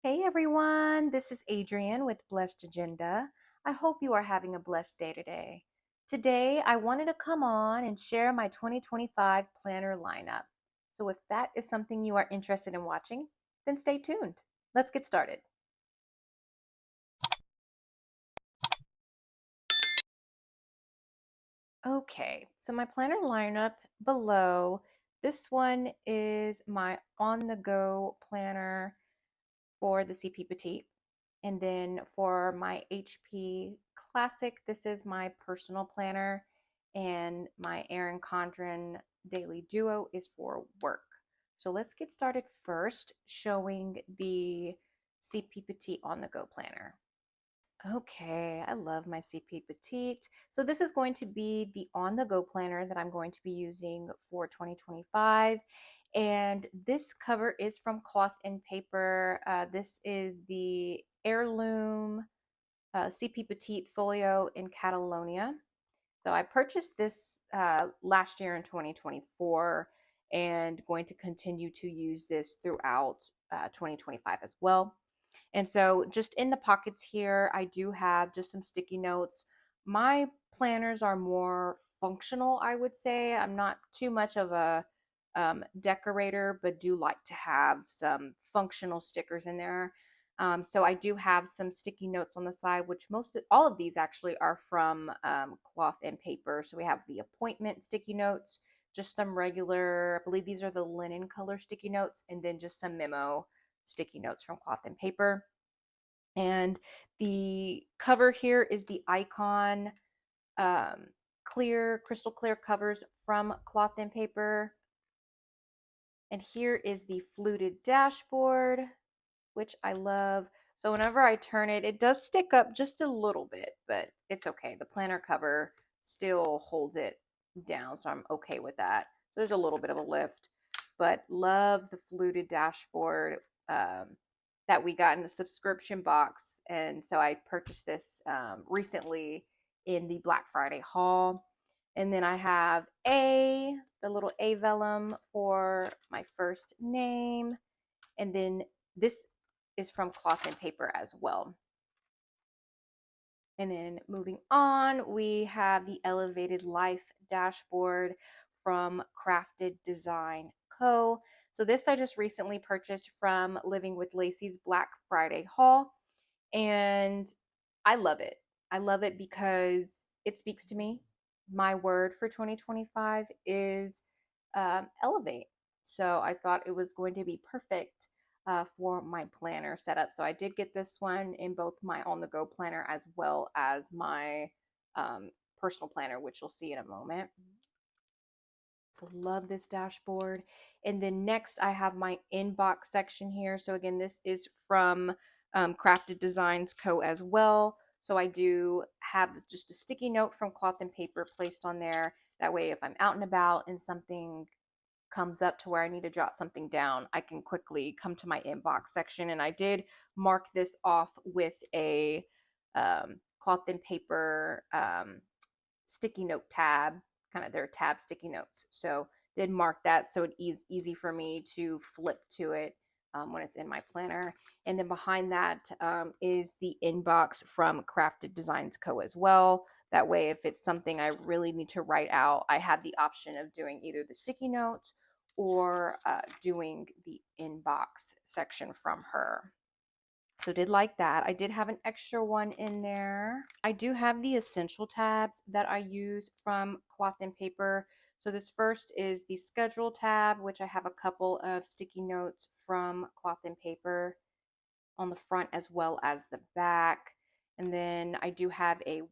Hey everyone, this is Adrienne with Blessed Agenda. I hope you are having a blessed day today. Today, I wanted to come on and share my 2025 planner lineup. So, if that is something you are interested in watching, then stay tuned. Let's get started. Okay, so my planner lineup below, this one is my on the go planner for the CP Petite. And then for my HP Classic, this is my personal planner. And my Erin Condren Daily Duo is for work. So let's get started first showing the CP Petite on the go planner. Okay, I love my CP Petite. So this is going to be the on-the-go planner that I'm going to be using for 2025. And this cover is from Cloth and Paper. This is the Heirloom CP Petite Folio in Catalonia. So I purchased this last year in 2024 and going to continue to use this throughout 2025 as well. And so just in the pockets here, I do have just some sticky notes. My planners are more functional, I would say. I'm not too much of a decorator, but do like to have some functional stickers in there. So I do have some sticky notes on the side, which all of these actually are from Cloth and Paper. So we have the appointment sticky notes, just some regular, I believe these are the linen color sticky notes, and then just some memo sticky notes from Cloth and Paper. And the cover here is the Icon um, crystal clear covers from Cloth and Paper. And here is the fluted dashboard, which I love. So whenever I turn it, it does stick up just a little bit, but it's okay. The planner cover still holds it down, so I'm okay with that. So there's a little bit of a lift, but love the fluted dashboard that we got in the subscription box. And so I purchased this recently in the Black Friday haul. And then I have the little A vellum for my first name. And then this is from Cloth and Paper as well. And then moving on, we have the Elevated Life dashboard from Crafted Design Co. So this I just recently purchased from Living with Lacey's Black Friday haul, and I love it. I love it because it speaks to me. My word for 2025 is elevate. So I thought it was going to be perfect for my planner setup. So I did get this one in both my on the go planner as well as my personal planner, which you'll see in a moment. So love this dashboard. And then next I have my inbox section here. So again, this is from Crafted Designs Co. as well. So I do have just a sticky note from Cloth and Paper placed on there. That way, if I'm out and about and something comes up to where I need to jot something down, I can quickly come to my inbox section. And I did mark this off with a Cloth and Paper sticky note tab, kind of their tab sticky notes. So did mark that so it is easy for me to flip to it when it's in my planner. And then behind that is the inbox from Crafted Designs Co. as well. That way, if it's something I really need to write out, I have the option of doing either the sticky notes or doing the inbox section from her. So did like that. I did have an extra one in there. I do have the essential tabs that I use from Cloth and Paper. So this first is the schedule tab, which I have a couple of sticky notes from Cloth and Paper on the front as well as the back. And then I do have a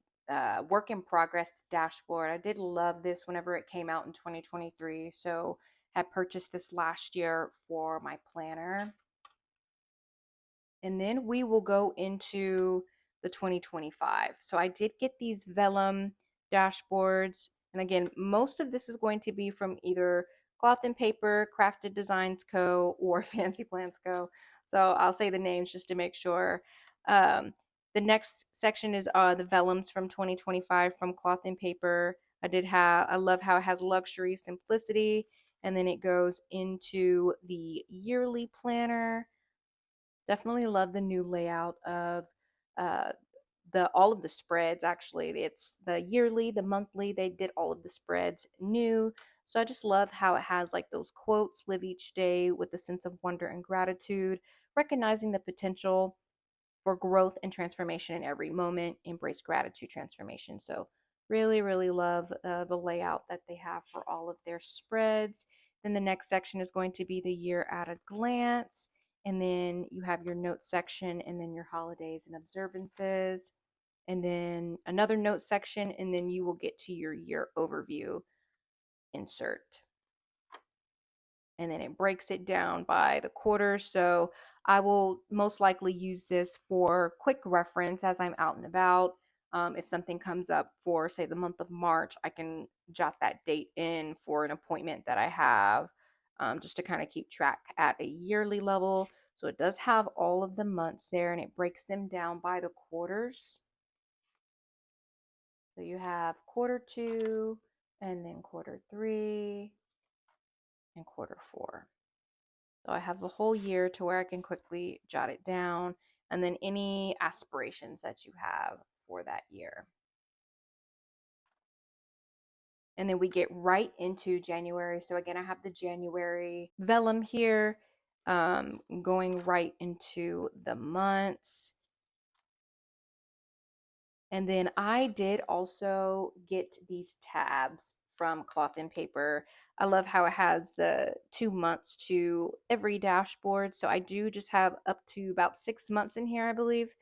work in progress dashboard. I did love this whenever it came out in 2023. So had purchased this last year for my planner. And then we will go into the 2025. So I did get these vellum dashboards. And again, most of this is going to be from either Cloth and Paper, Crafted Designs Co., or Fancy Plants Co. So I'll say the names just to make sure. The next section is the vellums from 2025 from Cloth and Paper. I love how it has luxury, simplicity, and then it goes into the yearly planner. Definitely love the new layout of uh, the all of the spreads. Actually, it's the yearly, the monthly. They did all of the spreads new. So I just love how it has like those quotes: live each day with a sense of wonder and gratitude, recognizing the potential for growth and transformation in every moment, embrace gratitude transformation. So really, really love the layout that they have for all of their spreads. Then the next section is going to be the year at a glance. And then you have your notes section, and then your holidays and observances, and then another notes section, and then you will get to your year overview insert, and then it breaks it down by the quarter. So I will most likely use this for quick reference as I'm out and about. If something comes up for, say, the month of March, I can jot that date in for an appointment that I have, just to kind of keep track at a yearly level. So it does have all of the months there, and it breaks them down by the quarters. So you have quarter two, and then quarter three, and quarter four. So I have the whole year to where I can quickly jot it down, and then any aspirations that you have for that year. And then we get right into January. So again, I have the January vellum here, going right into the months. And then I did also get these tabs from Cloth and Paper. I love how it has the 2 months to every dashboard. So I do just have up to about 6 months in here, I believe.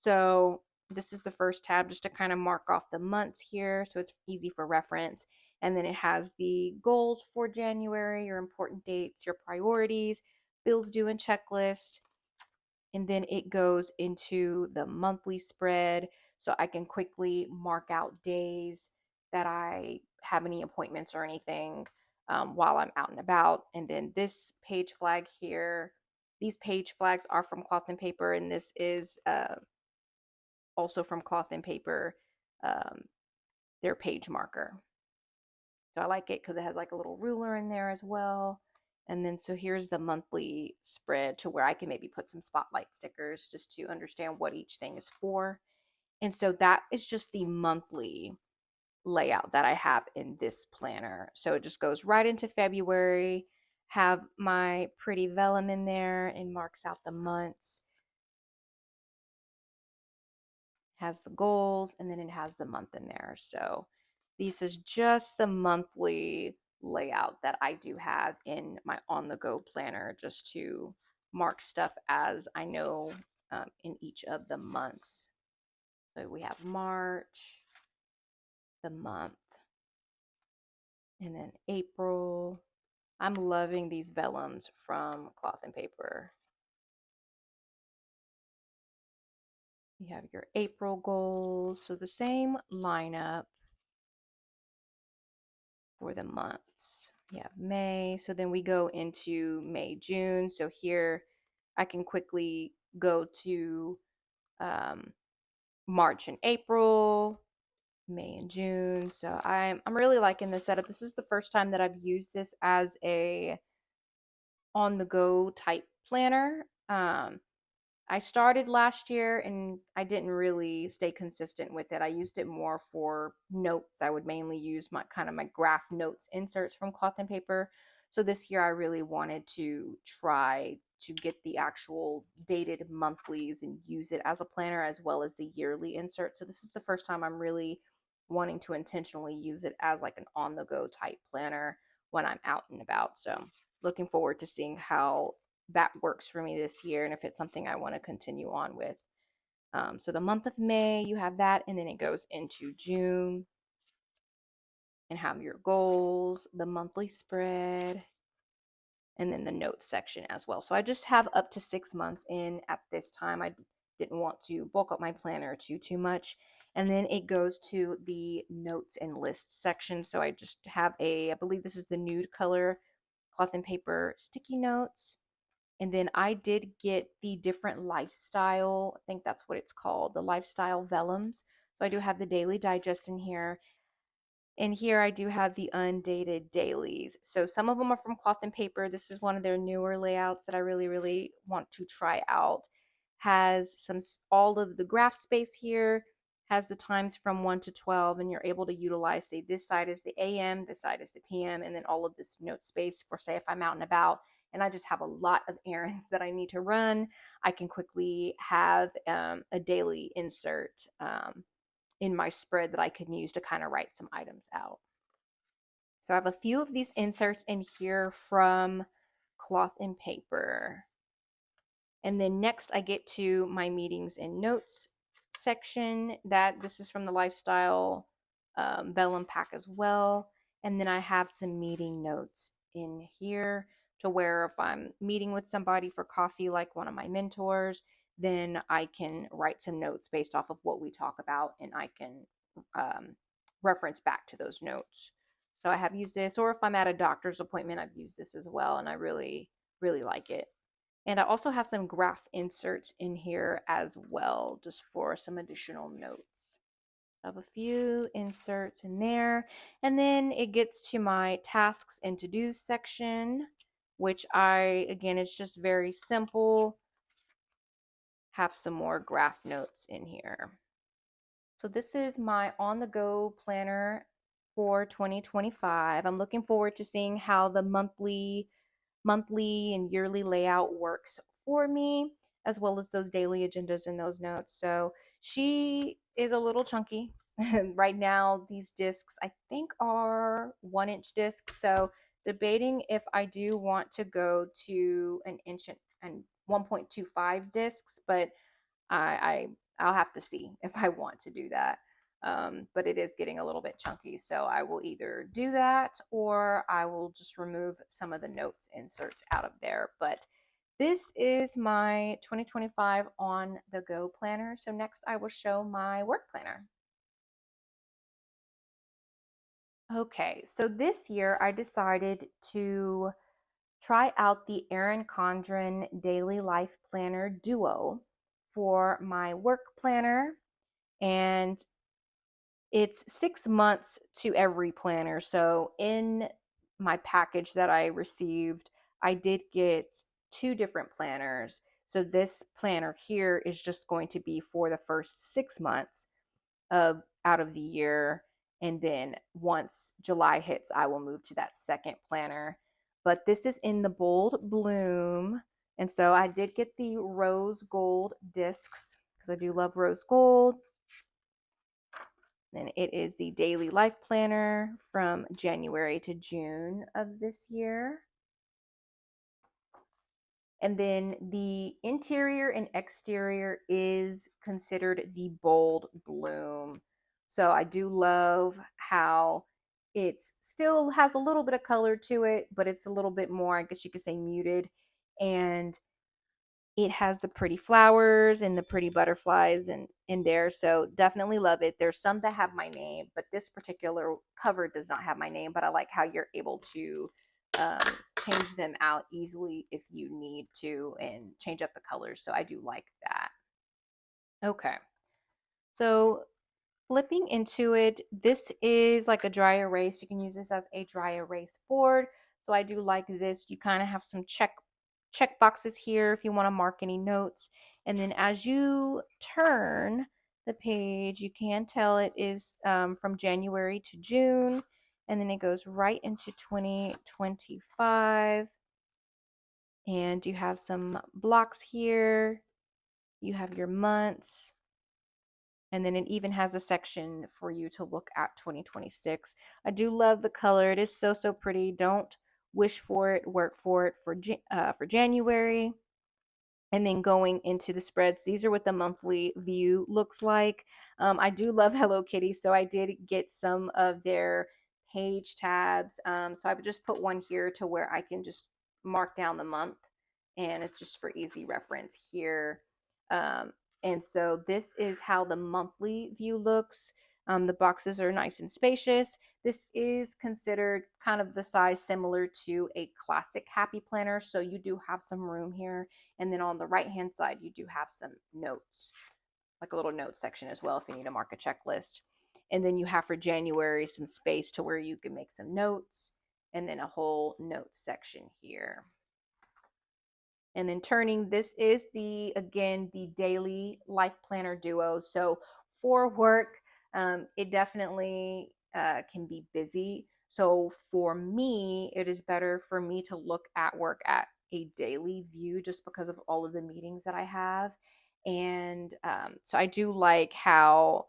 So this is the first tab just to kind of mark off the months here so it's easy for reference. And then it has the goals for January, your important dates, your priorities, bills due and checklist, and then it goes into the monthly spread, so I can quickly mark out days that I have any appointments or anything, while I'm out and about. And then this page flag here, these page flags are from Cloth and Paper, and this is also from Cloth and Paper, um, their page marker. So I like it because it has like a little ruler in there as well. And then so here's the monthly spread to where I can maybe put some spotlight stickers just to understand what each thing is for. And so that is just the monthly layout that I have in this planner. So it just goes right into February, have my pretty vellum in there and marks out the months, has the goals, and then it has the month in there. So this is just the monthly layout that I do have in my on the go planner, just to mark stuff as I know, in each of the months. So we have March, the month, and then April. I'm loving these vellums from Cloth and Paper. You have your April goals. So the same lineup for the months. Yeah, May. So then we go into May, June. So here I can quickly go to, um, March and April, May and June. So I'm really liking this setup. This is the first time that I've used this as a on the go type planner. I started last year and I didn't really stay consistent with it. I used it more for notes. I would mainly use my kind of my graph notes inserts from Cloth and Paper. So this year I really wanted to try to get the actual dated monthlies and use it as a planner as well as the yearly insert. So this is the first time I'm really wanting to intentionally use it as like an on the go type planner when I'm out and about. So looking forward to seeing how that works for me this year and if it's something I want to continue on with. So the month of May, you have that, and then it goes into June and have your goals, the monthly spread, and then the notes section as well. So I just have up to 6 months in at this time. I didn't want to bulk up my planner too much. And then it goes to the notes and lists section. So I just have I believe this is the nude color Cloth and Paper sticky notes. And then I did get the different lifestyle, I think that's what it's called, the lifestyle vellums. So I do have the Daily Digest in here. And here I do have the undated dailies. So some of them are from Cloth and Paper. This is one of their newer layouts that I really, really want to try out. Has all of the graph space here, has the times from 1 to 12, and you're able to utilize, say, this side is the AM, this side is the PM, and then all of this note space for, say, if I'm out and about and I just have a lot of errands that I need to run, I can quickly have a daily insert in my spread that I can use to kind of write some items out. So I have a few of these inserts in here from Cloth and Paper. And then next I get to my meetings and notes section. This is from the Lifestyle Vellum pack as well. And then I have some meeting notes in here to where if I'm meeting with somebody for coffee, like one of my mentors, then I can write some notes based off of what we talk about, and I can reference back to those notes. So I have used this, or if I'm at a doctor's appointment, I've used this as well, and I really, really like it. And I also have some graph inserts in here as well, just for some additional notes. I have a few inserts in there. And then it gets to my tasks and to-do section, which again, it's just very simple. Have some more graph notes in here. So this is my on-the-go planner for 2025. I'm looking forward to seeing how the monthly and yearly layout works for me, as well as those daily agendas and those notes. So she is a little chunky. Right now, these discs I think are 1-inch discs. So debating if I do want to go to an inch and 1.25 discs, but I'll have to see if I want to do that. But it is getting a little bit chunky, so I will either do that or I will just remove some of the notes inserts out of there. But this is my 2025 on the go planner. So next I will show my work planner. Okay, so this year I decided to try out the Erin Condren Daily Life Planner Duo for my work planner. And it's 6 months to every planner. So in my package that I received, I did get 2 different planners. So this planner here is just going to be for the first 6 months of out of the year. And then once July hits, I will move to that second planner. But this is in the bold bloom. And so I did get the rose gold discs because I do love rose gold. Then it is the daily life planner from January to June of this year. And then the interior and exterior is considered the bold bloom. So I do love how it still has a little bit of color to it, but it's a little bit more, I guess you could say, muted. And it has the pretty flowers and the pretty butterflies in there. So definitely love it. There's some that have my name, but this particular cover does not have my name, but I like how you're able to um, change them out easily if you need to and change up the colors. So I do like that. Okay. So flipping into it, this is like a dry erase. You can use this as a dry erase board. So I do like this. You kind of have some check boxes here if you want to mark any notes. And then as you turn the page, you can tell it is from January to June. And then it goes right into 2025. And you have some blocks here. You have your months. And then it even has a section for you to look at 2026. I do love the color. It is so, so pretty. Don't wish for it, work for it for January. And then going into the spreads, these are what the monthly view looks like. I do love Hello Kitty, so I did get some of their page tabs. So I would just put one here to where I can just mark down the month, and it's just for easy reference here. Um, and so this is how the monthly view looks. The boxes are nice and spacious. This is considered kind of the size similar to a classic happy planner, so you do have some room here. And then on the right-hand side, you do have some notes, like a little notes section as well if you need to mark a checklist. And then you have for January some space to where you can make some notes, and then a whole notes section here. And then turning, this is again, the daily life planner duo. So for work, it definitely can be busy. So for me, it is better for me to look at work at a daily view just because of all of the meetings that I have. And so I do like how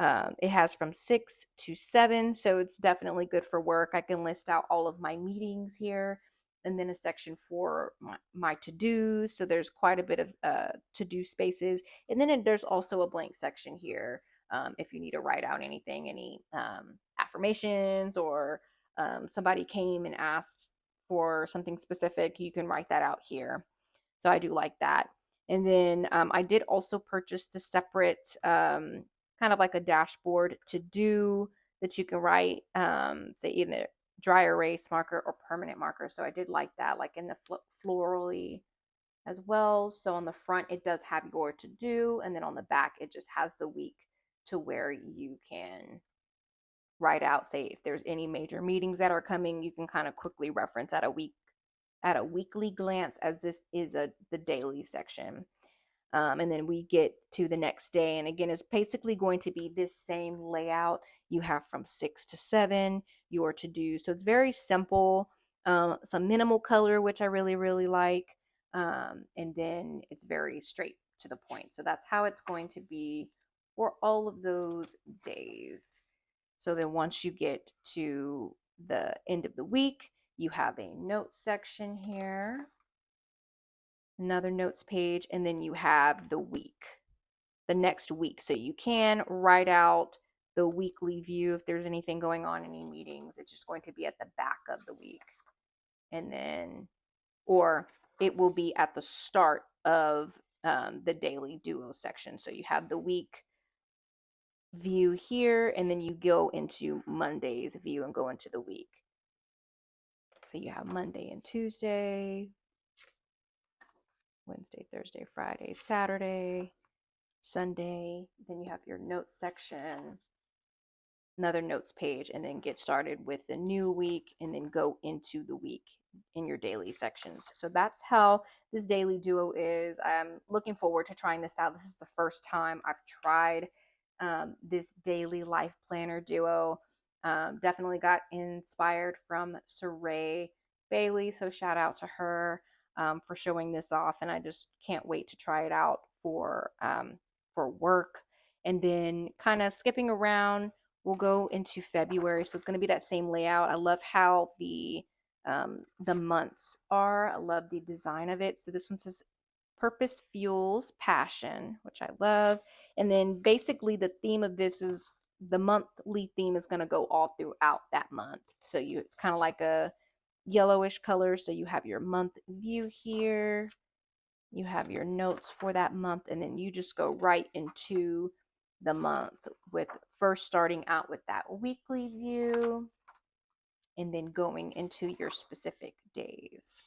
it has from 6 to 7. So it's definitely good for work. I can list out all of my meetings here, and then a section for my to-dos. So there's quite a bit of to-do spaces. And then there's also a blank section here if you need to write out anything, any affirmations, or somebody came and asked for something specific, you can write that out here. So I do like that. And then I did also purchase the separate kind of like a dashboard to do that you can write, say either dry erase marker or permanent marker. So I did like that, like in the florally as well. So on the front, it does have your to do, and then on the back, it just has the week to where you can write out, say if there's any major meetings that are coming, you can kind of quickly reference at a weekly glance, as this is the daily section. And then we get to the next day. And again, it's basically going to be this same layout. You have from 6 to 7, your to do. So it's very simple, some minimal color, which I really, really like. And then it's very straight to the point. So that's how it's going to be for all of those days. So then once you get to the end of the week, you have a notes section here, another notes page, and then you have the week, the next week. So you can write out the weekly view if there's anything going on, any meetings. It's just going to be at the back of the week. And then, or it will be at the start of the daily duo section. So you have the week view here, and then you go into Monday's view and go into the week. So you have Monday and Tuesday, Wednesday, Thursday, Friday, Saturday, Sunday. Then you have your notes section, another notes page, and then get started with the new week and then go into the week in your daily sections. So that's how this daily duo is. I'm looking forward to trying this out. This is the first time I've tried this daily life planner duo. Definitely got inspired from Saray Bailey. So shout out to her for showing this off. And I just can't wait to try it out for work. And then kind of skipping around, we'll go into February. So it's going to be that same layout. I love how the months are. I love the design of it. So this one says purpose fuels passion, which I love. And then basically the theme of this is the monthly theme is going to go all throughout that month. So it's kind of like a yellowish color. So you have your month view here. You have your notes for that month, and then you just go right into the month with first starting out with that weekly view and then going into your specific days.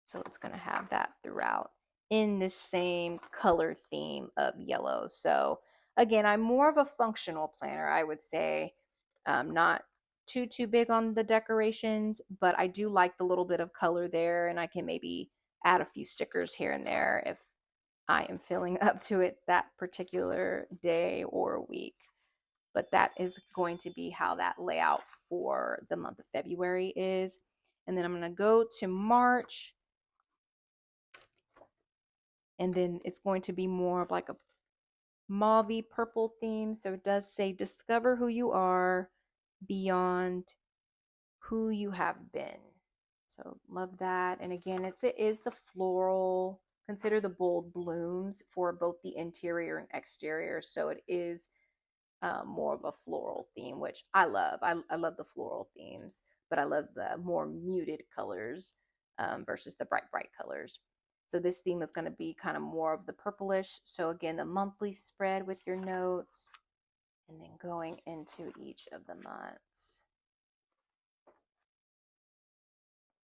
So it's going to have that throughout in this same color theme of yellow. So again, I'm more of a functional planner, I would say. Not too big on the decorations, but I do like the little bit of color there, and I can maybe add a few stickers here and there if I am feeling up to it that particular day or week. But that is going to be how that layout for the month of February is. And then I'm going to go to March, and then it's going to be more of like a mauvey purple theme. So it does say discover who you are beyond who you have been. So love that. And again, it is the floral. Consider the bold blooms for both the interior and exterior. So it is more of a floral theme, which I love. I love the floral themes, but I love the more muted colors versus the bright colors. So this theme is going to be kind of more of the purplish. So again, the monthly spread with your notes, and then going into each of the months.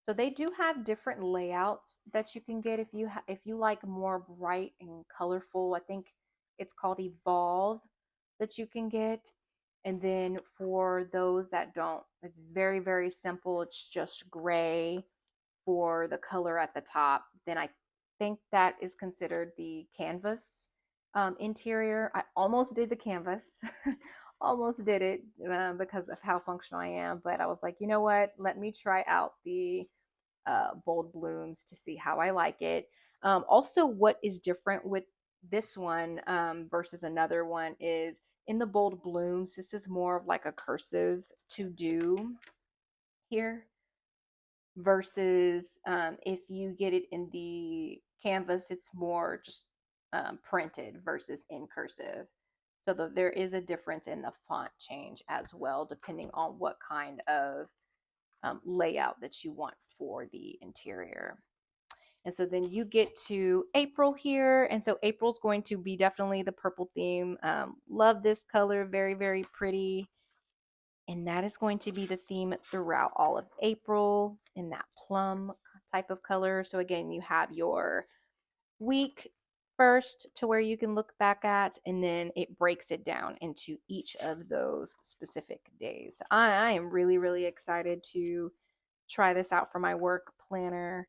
So they do have different layouts that you can get if you like more bright and colorful. I think it's called Evolve. that you can get. And then for those that don't, it's very, very simple. It's just gray for the color at the top. Then I think that is considered the canvas interior. I almost did the canvas, almost did it because of how functional I am. But I was like, you know what? Let me try out the bold blooms to see how I like it. Also, what is different with this one versus another one is in the bold blooms, this is more of like a cursive to do here versus if you get it in the canvas, it's more just printed versus in cursive. So there is a difference in the font change as well, depending on what kind of layout that you want for the interior. And so then you get to April here. And so April's going to be definitely the purple theme. Love this color, very, very pretty. And that is going to be the theme throughout all of April in that plum type of color. So again, you have your week first to where you can look back at, and then it breaks it down into each of those specific days. I am really, really excited to try this out for my work planner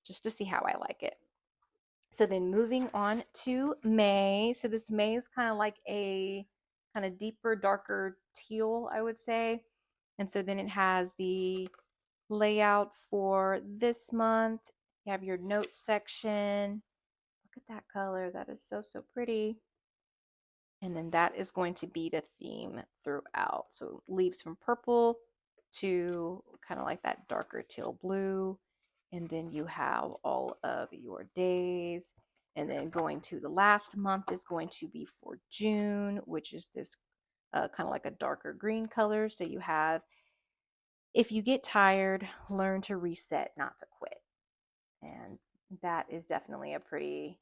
just to see how I like it. So then moving on to May. So this May is kind of like a kind of deeper, darker teal, I would say. And so then it has the layout for this month. You have your notes section. Look at that color. That is so, so pretty. And then that is going to be the theme throughout. So leaves from purple to kind of like that darker teal blue. And then you have all of your days. And then going to the last month is going to be for June, which is this kind of like a darker green color. So you have, if you get tired, learn to reset, not to quit. And that is definitely a pretty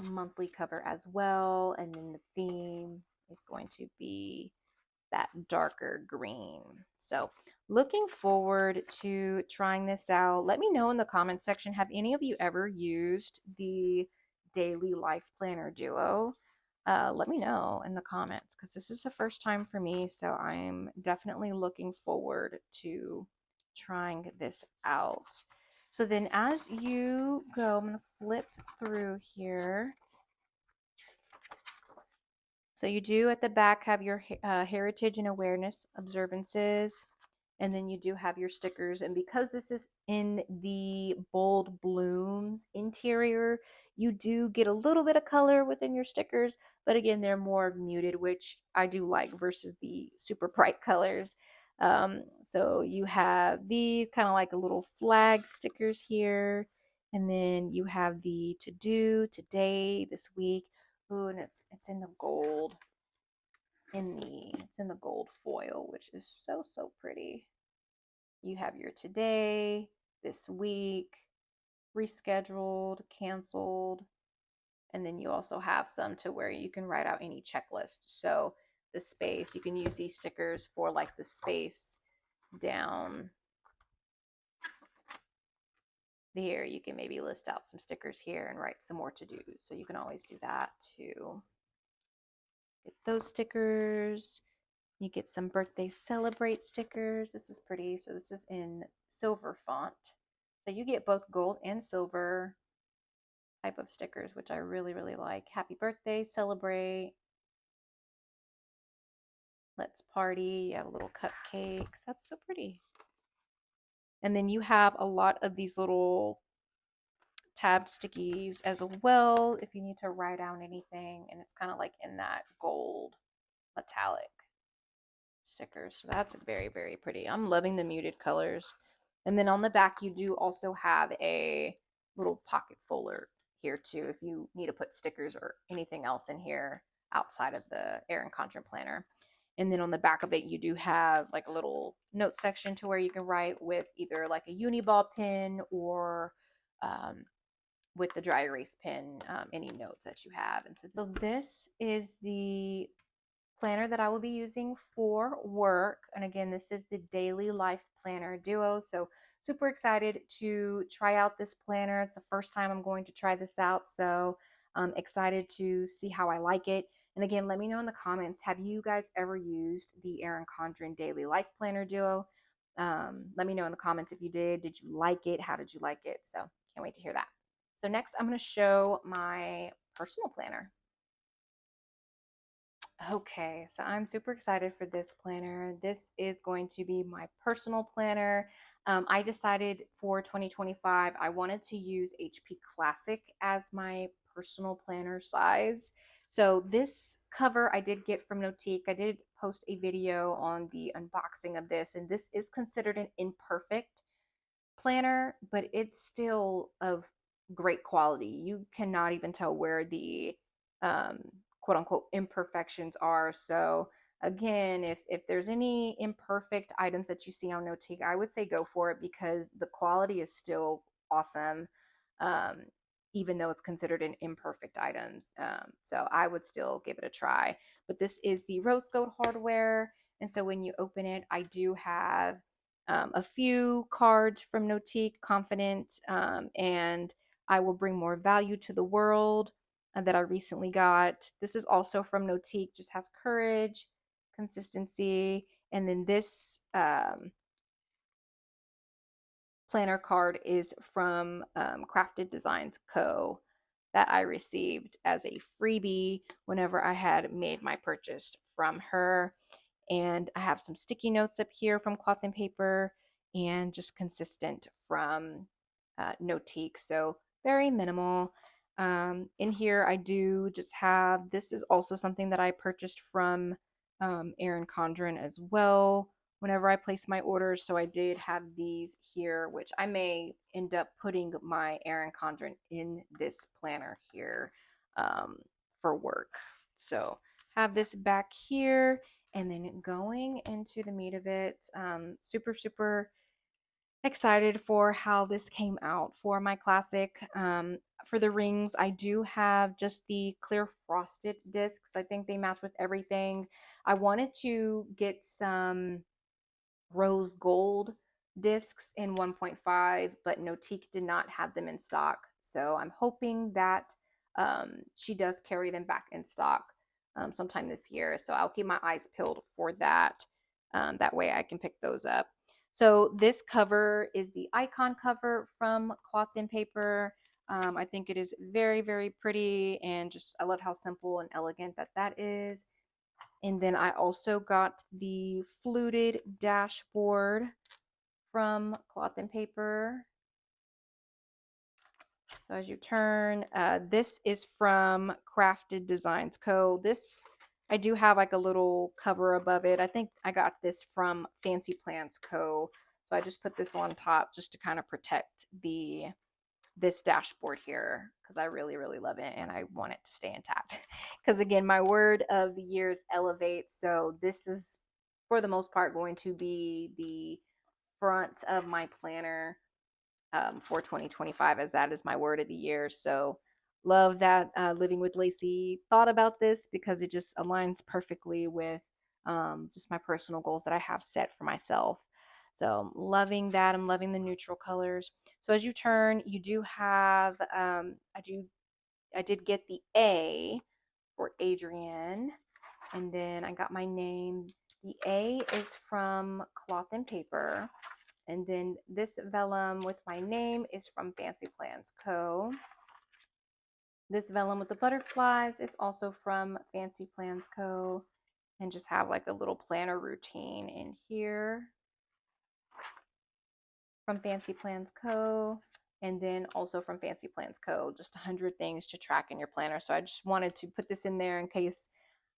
monthly cover as well. And then the theme is going to be that darker green. So looking forward to trying this out. Let me know in the comments section, have any of you ever used the Daily Life Planner Duo? Let me know in the comments because this is the first time for me. So I'm definitely looking forward to trying this out. So then as you go, I'm going to flip through here. So you do at the back have your heritage and awareness observances, and then you do have your stickers. And because this is in the bold blooms interior, you do get a little bit of color within your stickers, but again, they're more muted, which I do like versus the super bright colors. So you have these kind of like a little flag stickers here, and then you have the to do, today, this week. Ooh, and it's in the gold. It's in the gold foil, which is so, so pretty. You have your today, this week, rescheduled, canceled, and then you also have some to where you can write out any checklist. So the space, you can use these stickers for like the space down here. You can maybe list out some stickers here and write some more to-dos. So you can always do that too. Get those stickers. You get some birthday celebrate stickers. This is pretty. So this is in silver font. So you get both gold and silver type of stickers, which I really, really like. Happy birthday, celebrate, let's party. You have little cupcakes. That's so pretty. And then you have a lot of these little tab stickies as well if you need to write down anything. And it's kind of like in that gold metallic stickers. So that's very, very pretty. I'm loving the muted colors. And then on the back, you do also have a little pocket folder here too, if you need to put stickers or anything else in here outside of the Erin Condren planner. And then on the back of it, you do have like a little note section to where you can write with either like a uni ball pen or with the dry erase pen, any notes that you have. And so this is the planner that I will be using for work. And again, this is the Daily Life Planner Duo. So super excited to try out this planner. It's the first time I'm going to try this out. So I'm excited to see how I like it. And again, let me know in the comments, have you guys ever used the Erin Condren Daily Life Planner Duo? Let me know in the comments if you did. Did you like it? How did you like it? So can't wait to hear that. So next I'm going to show my personal planner. Okay, so I'm super excited for this planner. This is going to be my personal planner. I decided for 2025, I wanted to use HP Classic as my personal planner size. So this cover I did get from Notique. I did post a video on the unboxing of this, and this is considered an imperfect planner, but it's still of great quality. You cannot even tell where the um, quote unquote imperfections are. So again, if there's any imperfect items that you see on Notique, I would say go for it because the quality is still awesome, um, even though it's considered an imperfect items. So I would still give it a try. But this is the rose gold hardware, and so when you open it, I do have a few cards from Notique, Confident, and I Will Bring More Value to the World that I recently got. This is also from Notique, just has courage, consistency, and then this planner card is from Crafted Designs Co. that I received as a freebie whenever I had made my purchase from her. And I have some sticky notes up here from Cloth and Paper and just consistent from Notique. So very minimal. In here, I do just have, this is also something that I purchased from Erin Condren as well whenever I place my orders. So I did have these here, which I may end up putting my Erin Condren in this planner here for work. So have this back here, and then going into the meat of it, super, super excited for how this came out for my classic. For the rings, I do have just the clear frosted discs. I think they match with everything. I wanted to get some rose gold discs in 1.5, but Notique did not have them in stock. So I'm hoping that she does carry them back in stock sometime this year. So I'll keep my eyes peeled for that. That way I can pick those up. So this cover is the icon cover from Cloth and Paper. I think it is very, very pretty, and just I love how simple and elegant that is. And then I also got the fluted dashboard from Cloth and Paper. So as you turn, this is from Crafted Designs Co. This, I do have like a little cover above it. I think I got this from Fancy Plants Co. So I just put this on top just to kind of protect this dashboard here because I really, really love it and I want it to stay intact. Because again, my word of the year is elevate. So this is for the most part going to be the front of my planner for 2025, as that is my word of the year. So love that Living with Lacey thought about this because it just aligns perfectly with just my personal goals that I have set for myself. So loving that. I'm loving the neutral colors. So as you turn, you do have I did get the A for Adrienne, and then I got my name. The A is from Cloth and Paper, and then this vellum with my name is from Fancy Plans Co. This vellum with the butterflies is also from Fancy Plans Co. And just have like a little planner routine in here from Fancy Plans Co. And then also from Fancy Plans Co. Just 100 things to track in your planner. So I just wanted to put this in there in case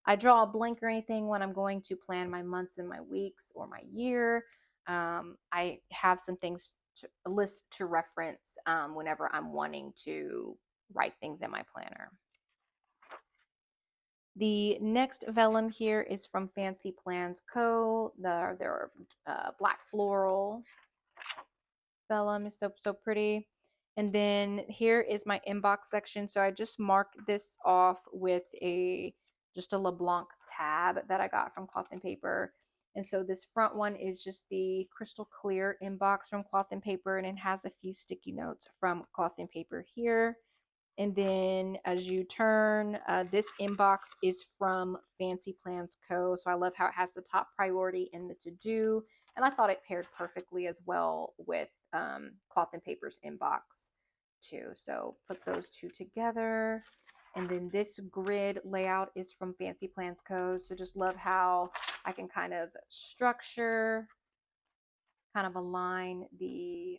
I draw a blank or anything when I'm going to plan my months and my weeks or my year. I have some things a list to reference whenever I'm wanting to write things in my planner. The next vellum here is from Fancy Plans Co. Their black floral vellum is so pretty. And then here is my inbox section. So I just marked this off with just a LeBlanc tab that I got from Cloth and Paper. And so this front one is just the crystal clear inbox from Cloth and Paper, and it has a few sticky notes from Cloth and Paper here. And then as you turn, this inbox is from Fancy Plans Co. So I love how it has the top priority and the to do. And I thought it paired perfectly as well with Cloth and Paper's inbox too. So put those two together. And then this grid layout is from Fancy Plans Co. So just love how I can kind of structure, kind of align the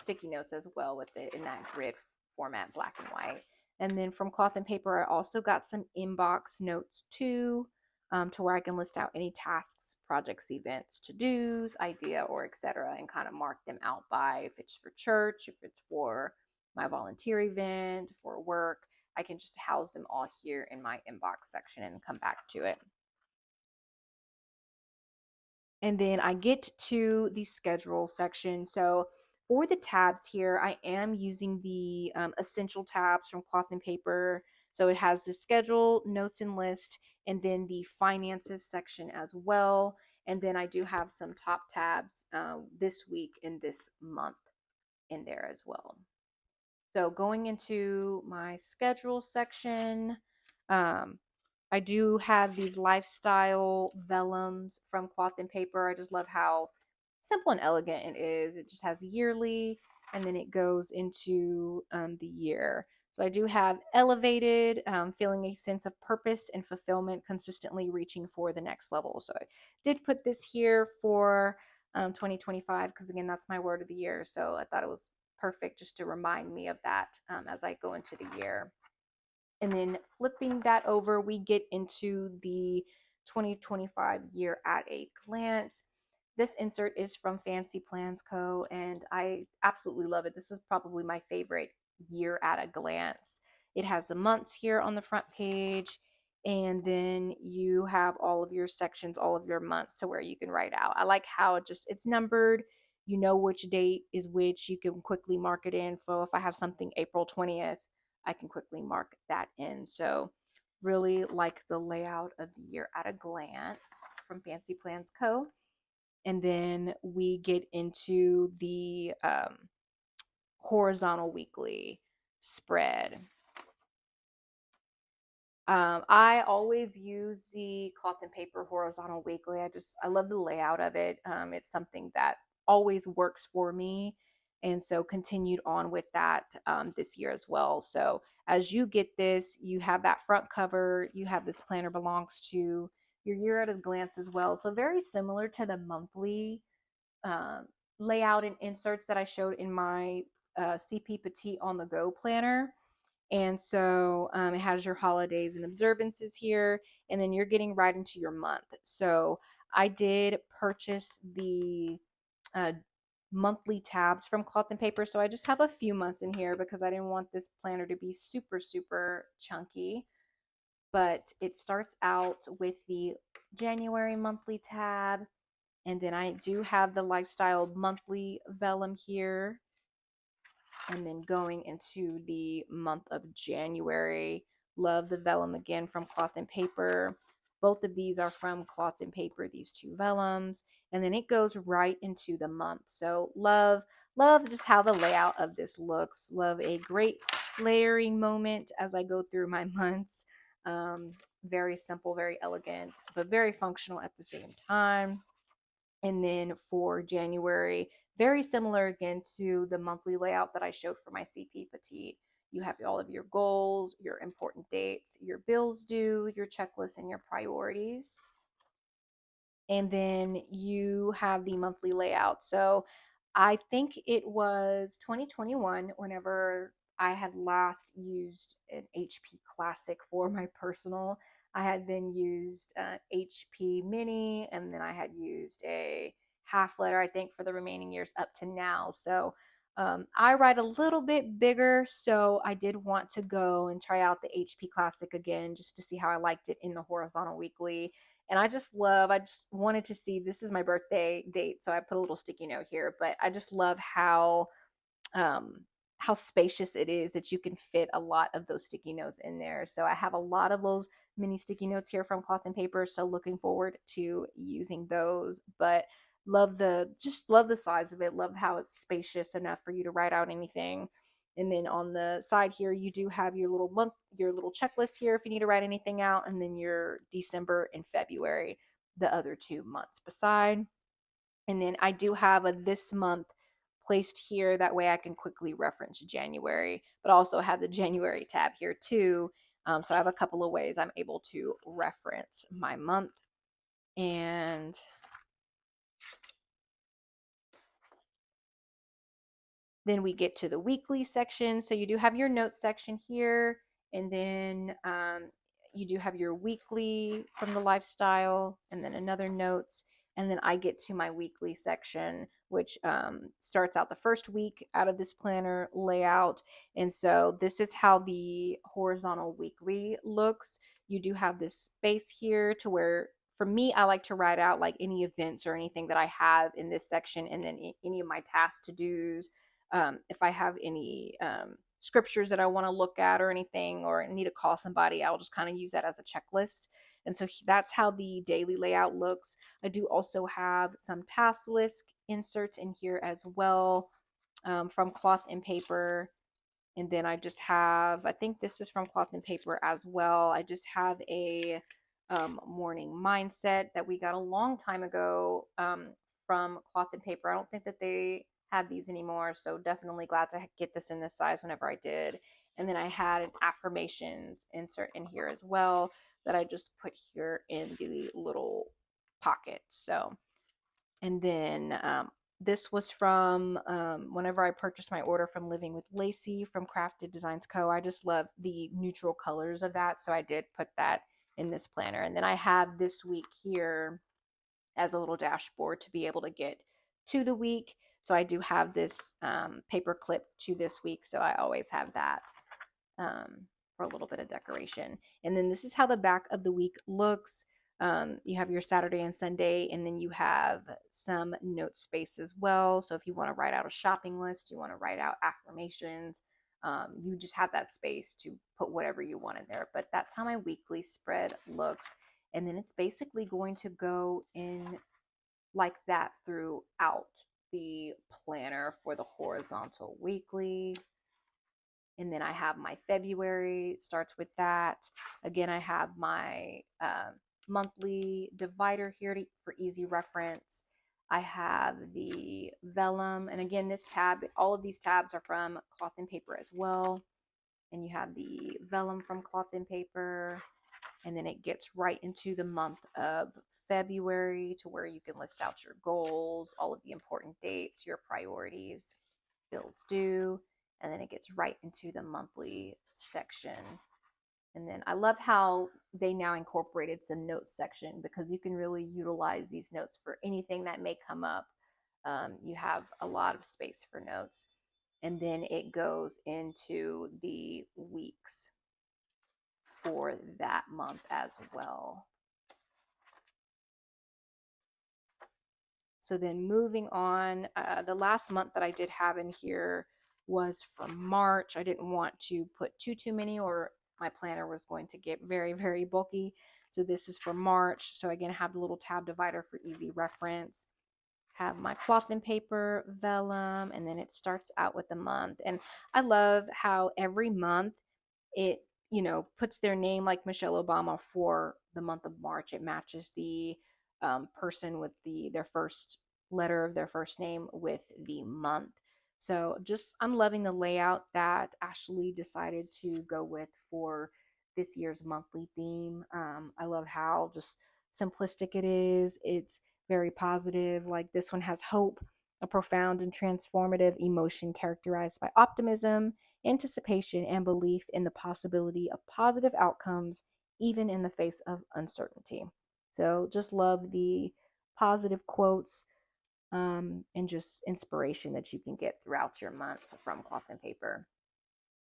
sticky notes as well with it in that grid format, black and white. And then from Cloth and Paper, I also got some inbox notes too, to where I can list out any tasks, projects, events, to-dos, idea, or etc., and kind of mark them out by if it's for church, if it's for my volunteer event, for work. I can just house them all here in my inbox section and come back to it. And then I get to the schedule section. So for the tabs here, I am using the essential tabs from Cloth and Paper. So it has the schedule, notes and list, and then the finances section as well. And then I do have some top tabs this week and this month in there as well. So going into my schedule section, um, I do have these lifestyle vellums from Cloth and Paper. I just love how simple and elegant it is. It just has yearly and then it goes into the year. So I do have elevated, feeling a sense of purpose and fulfillment, consistently reaching for the next level. So I did put this here for 2025 because, again, that's my word of the year. So I thought it was perfect just to remind me of that as I go into the year. And then flipping that over, we get into the 2025 year at a glance. This insert is from Fancy Plans Co. and I absolutely love it. This is probably my favorite year at a glance. It has the months here on the front page, and then you have all of your sections, all of your months to where you can write out. I like how it's numbered. You know which date is which. You can quickly mark it in. So if I have something April 20th, I can quickly mark that in. So really like the layout of the year at a glance from Fancy Plans Co. And then we get into the horizontal weekly spread. I always use the Cloth and Paper horizontal weekly. I love the layout of it. It's something that always works for me. And so continued on with that this year as well. So as you get this, you have that front cover, you have this planner belongs to your year at a glance as well. So very similar to the monthly um, layout and inserts that I showed in my CP Petite on the Go planner. And so it has your holidays and observances here, and then you're getting right into your month. So I did purchase the uh, monthly tabs from Cloth and Paper. So I just have a few months in here because I didn't want this planner to be super, super chunky. But it starts out with the January monthly tab, and then I do have the lifestyle monthly vellum here. And then going into the month of January, love the vellum again from Cloth and Paper. Both of these are from Cloth and Paper, these two vellums. And then it goes right into the month. So love just how the layout of this looks. Love a great layering moment as I go through my months. Very simple, very elegant, but very functional at the same time. And then for January, very similar again to the monthly layout that I showed for my CP Petite. You have all of your goals, your important dates, your bills due, your checklist, and your priorities. And then you have the monthly layout. So I think it was 2021 whenever I had last used an HP Classic for my personal. I had then used HP Mini, and then I had used a half letter, I think, for the remaining years up to now. So I write a little bit bigger, so I did want to go and try out the HP Classic again just to see how I liked it in the horizontal weekly. And I just wanted to see, this is my birthday date, so I put a little sticky note here, but I just love um, how spacious it is that you can fit a lot of those sticky notes in there. So I have a lot of those mini sticky notes here from Cloth and Paper, so looking forward to using those. But love the size of it, love how it's spacious enough for you to write out anything. And then on the side here, you do have your little month, your little checklist here if you need to write anything out, and then your December and February, the other 2 months beside. And then I do have a this month placed here. That way I can quickly reference January, but also have the January tab here too. So I have a couple of ways I'm able to reference my month. And then we get to the weekly section. So you do have your notes section here, and then you do have your weekly from the lifestyle, and then another notes. And then I get to my weekly section, which starts out the first week out of this planner layout. And so this is how the horizontal weekly looks. You do have this space here to where, for me, I like to write out like any events or anything that I have in this section, and then any of my tasks, to dos, if I have any scriptures that I want to look at or anything, or need to call somebody, I'll just kind of use that as a checklist. And so that's how the daily layout looks. I do also have some task list inserts in here as well, from cloth and paper. And then I just have, I think this is from cloth and paper as well. I just have a morning mindset that we got a long time ago, from cloth and paper. I don't think that they had these anymore, so definitely glad to get this in this size whenever I did. And then I had an affirmations insert in here as well that I just put here in the little pocket. So, and then this was from whenever I purchased my order from Living with Lacey from Crafted Designs Co. I just love the neutral colors of that, so I did put that in this planner. And then I have this week here as a little dashboard to be able to get to the week. So I do have this paper clip to this week, so I always have that for a little bit of decoration. And then this is how the back of the week looks. You have your Saturday and Sunday, and then you have some note space as well. So if you want to write out a shopping list, you want to write out affirmations, you just have that space to put whatever you want in there. But that's how my weekly spread looks. And then it's basically going to go in like that throughout the planner for the horizontal weekly. And then I have my February, starts with that. Again, I have my monthly divider here for easy reference. I have the vellum, and again, this tab, all of these tabs are from cloth and paper as well. And you have the vellum from cloth and paper, and then it gets right into the month of February, to where you can list out your goals, all of the important dates, your priorities, bills due, and then it gets right into the monthly section. And then I love how they now incorporated some notes section, because you can really utilize these notes for anything that may come up. You have a lot of space for notes. And then it goes into the weeks for that month as well. So then moving on, the last month that I did have in here was for March. I didn't want to put too many, or my planner was going to get very bulky. So this is for March. So again, I have the little tab divider for easy reference. Have my cloth and paper, vellum, and then it starts out with the month. And I love how every month it, puts their name, like Michelle Obama, for the month of March. It matches the person with their first letter of their first name with the month. So just, I'm loving the layout that Ashley decided to go with for this year's monthly theme. I love how just simplistic it is. It's very positive. Like this one has hope, a profound and transformative emotion characterized by optimism, anticipation, and belief in the possibility of positive outcomes, even in the face of uncertainty. So just love the positive quotes, and just inspiration that you can get throughout your months from cloth and paper.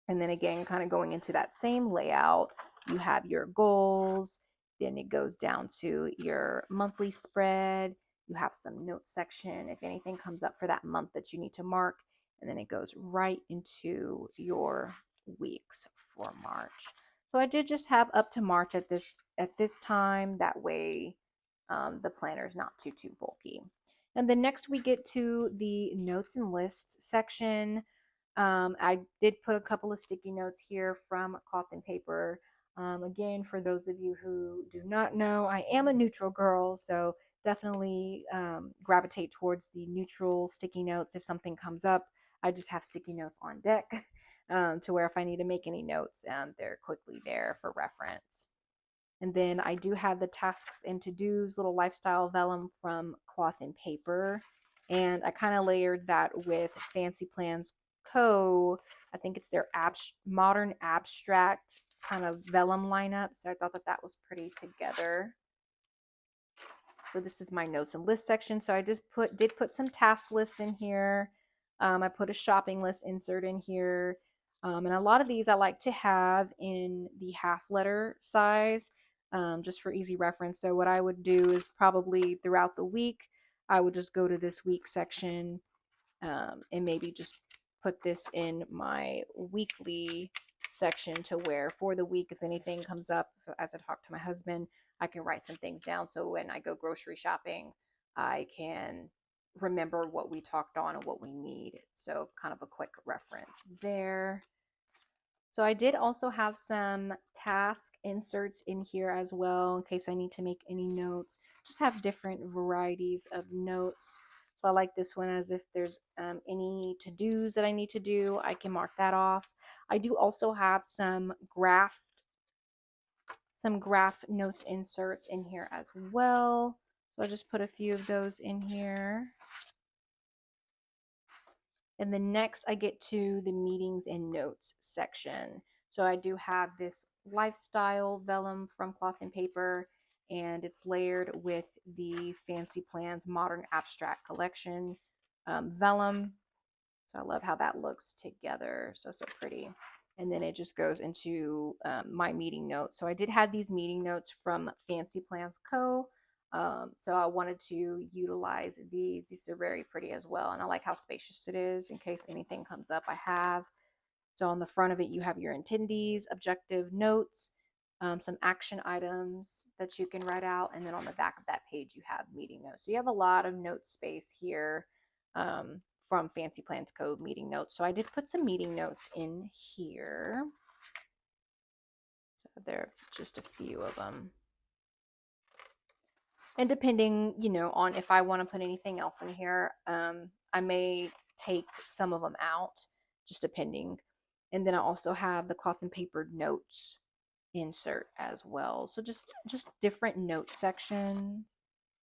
And then again, kind of going into that same layout, you have your goals, then it goes down to your monthly spread. You have some notes section if anything comes up for that month that you need to mark. And then it goes right into your weeks for March. So I did just have up to March at this time. That way, the planner is not too bulky. And then next we get to the notes and lists section. I did put a couple of sticky notes here from Cloth and Paper. Again, for those of you who do not know, I am a neutral girl, so definitely gravitate towards the neutral sticky notes. If something comes up, I just have sticky notes on deck to where if I need to make any notes, they're quickly there for reference. And then I do have the tasks and to-dos little lifestyle vellum from Cloth and Paper. And I kind of layered that with Fancy Plans Co. I think it's their modern abstract kind of vellum lineup. So I thought that that was pretty together. So this is my notes and list section. So I just did put some task lists in here. I put a shopping list insert in here. And a lot of these I like to have in the half letter size, just for easy reference. So what I would do is probably throughout the week, I would just go to this week section, and maybe just put this in my weekly section to where for the week, if anything comes up, as I talk to my husband, I can write some things down. So when I go grocery shopping, I can remember what we talked on and what we need. So kind of a quick reference there. So I did also have some task inserts in here as well in case I need to make any notes. Just have different varieties of notes. So I like this one as if there's any to-dos that I need to do, I can mark that off. I do also have some graph notes inserts in here as well. So I just put a few of those in here. And then next I get to the meetings and notes section. So I do have this lifestyle vellum from Cloth and Paper, and it's layered with the Fancy Plans Modern Abstract Collection vellum. So I love how that looks together. So pretty. And then it just goes into my meeting notes. So I did have these meeting notes from Fancy Plans Co. So I wanted to utilize these. These are very pretty as well. And I like how spacious it is in case anything comes up I have. So on the front of it, you have your attendees, objective notes, some action items that you can write out. And then on the back of that page, you have meeting notes. So you have a lot of note space here from Fancy Plans Code meeting notes. So I did put some meeting notes in here. So there are just a few of them. And depending, on if I want to put anything else in here, I may take some of them out, just depending. And then I also have the Cloth and Paper notes insert as well. So just different note sections,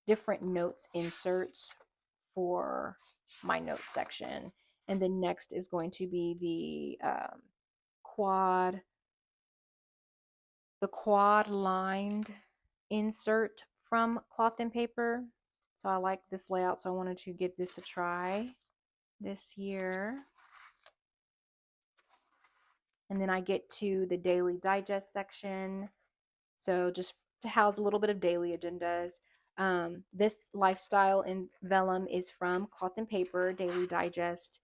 different notes inserts for my notes section. And then next is going to be the quad lined insert from Cloth and Paper. So I like this layout, so I wanted to give this a try this year. And then I get to the daily digest section. So just to house a little bit of daily agendas. This lifestyle in vellum is from Cloth and Paper Daily Digest.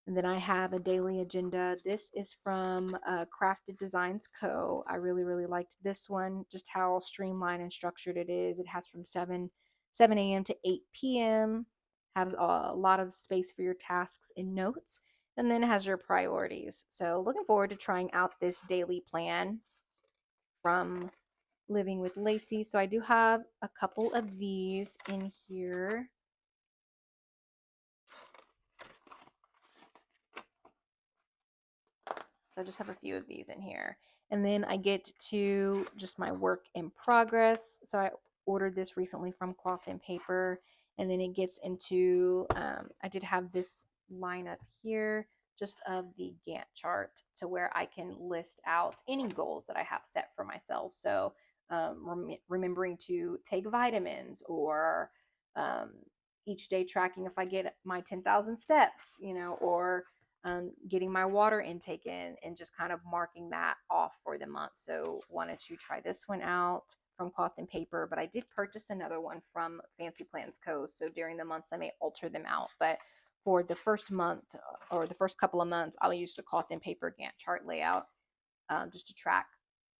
And then I have a daily agenda. This is from Crafted Designs Co. I really, really liked this one, just how streamlined and structured it is. It has from 7 a.m. to 8 p.m. Has a lot of space for your tasks and notes. And then it has your priorities. So looking forward to trying out this daily plan from Living with Lacey. So I do have a couple of these in here. So I just have a few of these in here. And then I get to just my work in progress. So I ordered this recently from Cloth and Paper. And then it gets into, I did have this line up here just of the Gantt chart to where I can list out any goals that I have set for myself. So remembering to take vitamins, or each day tracking if I get my 10,000 steps, or getting my water intake in, and just kind of marking that off for the month. So wanted to try this one out from Cloth and Paper, but I did purchase another one from Fancy Plans Co. So during the months I may alter them out, but for the first month or the first couple of months, I'll use the Cloth and Paper Gantt chart layout just to track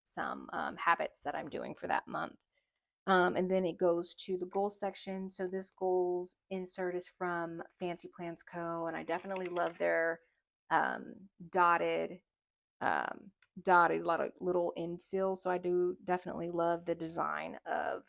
some habits that I'm doing for that month. And then it goes to the goals section. So this goals insert is from Fancy Plans Co. And I definitely love their um, dotted, um, dotted, a lot of little end seals. So I do definitely love the design of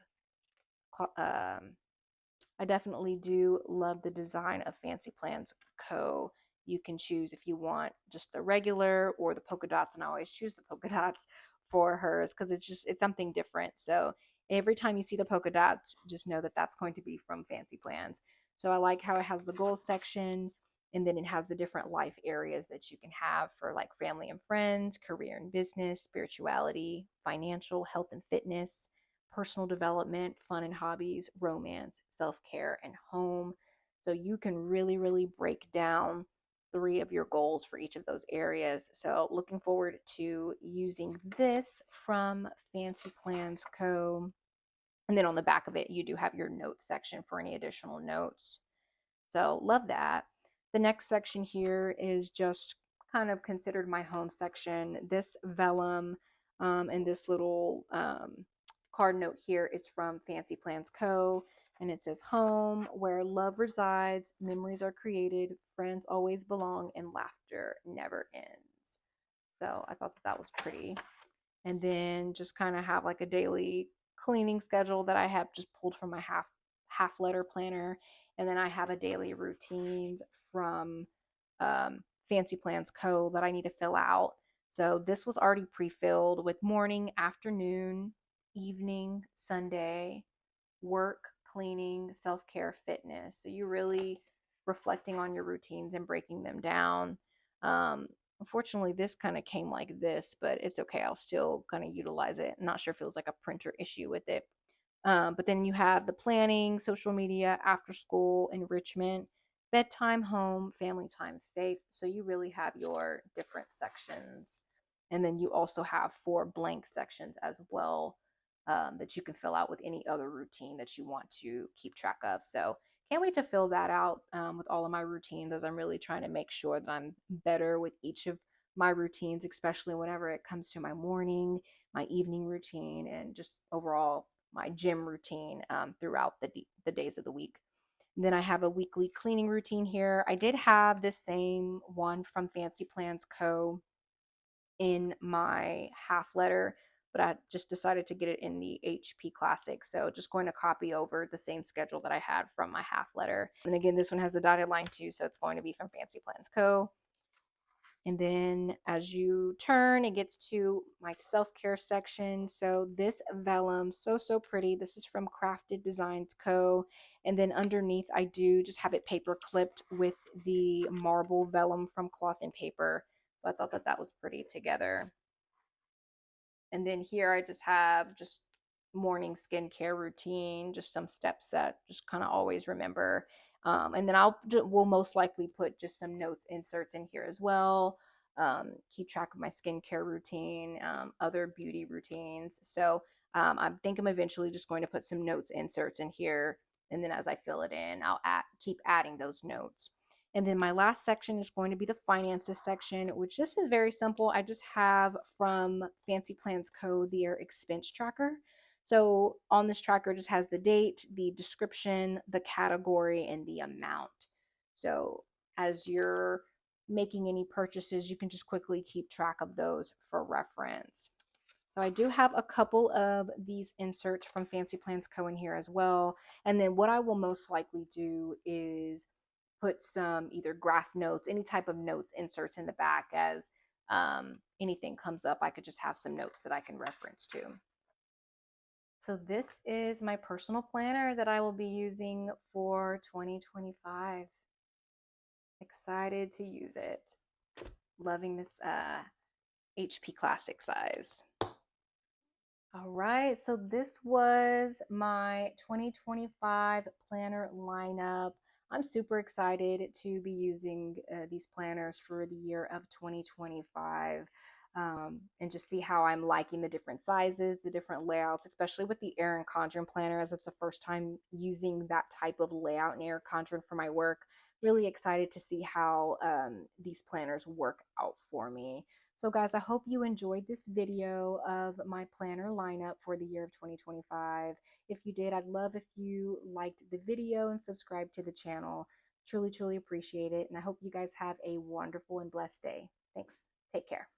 I definitely do love the design of Fancy Plans Co. You can choose if you want just the regular or the polka dots, and I always choose the polka dots for hers because it's something different. So every time you see the polka dots, just know that that's going to be from Fancy Plans. So I like how it has the goals section, and then it has the different life areas that you can have for like family and friends, career and business, spirituality, financial, health and fitness, personal development, fun and hobbies, romance, self care, and home. So you can really, really break down 3 of your goals for each of those areas. So looking forward to using this from Fancy Plans Co. And then on the back of it, you do have your notes section for any additional notes. So love that. The next section here is just kind of considered my home section. This vellum and this little card note here is from Fancy Plans Co. And it says home, where love resides, memories are created, friends always belong, and laughter never ends. So I thought that was pretty. And then just kind of have like a daily cleaning schedule that I have just pulled from my half letter planner. And then I have a daily routines from Fancy Plans Co. that I need to fill out. So this was already pre-filled with morning, afternoon, evening, Sunday, work, cleaning, self-care, fitness. So you're really reflecting on your routines and breaking them down. Um, Unfortunately, this kind of came like this, but it's okay. I'll still kind of utilize it. I'm not sure if it was like a printer issue with it. But then you have the planning, social media, after school, enrichment, bedtime, home, family time, faith. So you really have your different sections. And then you also have 4 blank sections as well that you can fill out with any other routine that you want to keep track of. So can't wait to fill that out with all of my routines as I'm really trying to make sure that I'm better with each of my routines, especially whenever it comes to my morning, my evening routine, and just overall my gym routine throughout the days of the week. And then I have a weekly cleaning routine here. I did have this same one from Fancy Plans Co. in my half letter, but I just decided to get it in the HP Classic. So just going to copy over the same schedule that I had from my half letter. And again, this one has a dotted line too, so it's going to be from Fancy Plans Co. And then as you turn, it gets to my self-care section. So this vellum, so pretty. This is from Crafted Designs Co. And then underneath, I do just have it paper clipped with the marble vellum from Cloth and Paper. So I thought that that was pretty together. And then here I just have just morning skincare routine, just some steps that just kind of always remember. And then we'll most likely put just some notes inserts in here as well. Keep track of my skincare routine, other beauty routines. So I think I'm eventually just going to put some notes inserts in here. And then as I fill it in, keep adding those notes. And then my last section is going to be the finances section, which this is very simple. I just have from Fancy Plans Co. their expense tracker. So on this tracker, it just has the date, the description, the category, and the amount. So as you're making any purchases, you can just quickly keep track of those for reference. So I do have a couple of these inserts from Fancy Plans Co. in here as well. And then what I will most likely do is put some either graph notes, any type of notes inserts in the back as anything comes up. I could just have some notes that I can reference to. So this is my personal planner that I will be using for 2025. Excited to use it. Loving this HP Classic size. All right, so this was my 2025 planner lineup. I'm super excited to be using these planners for the year of 2025 and just see how I'm liking the different sizes, the different layouts, especially with the Erin Condren planner, as it's the first time using that type of layout in Erin Condren for my work. Really excited to see how these planners work out for me. So guys, I hope you enjoyed this video of my planner lineup for the year of 2025. If you did, I'd love if you liked the video and subscribed to the channel. Truly, truly appreciate it. And I hope you guys have a wonderful and blessed day. Thanks. Take care.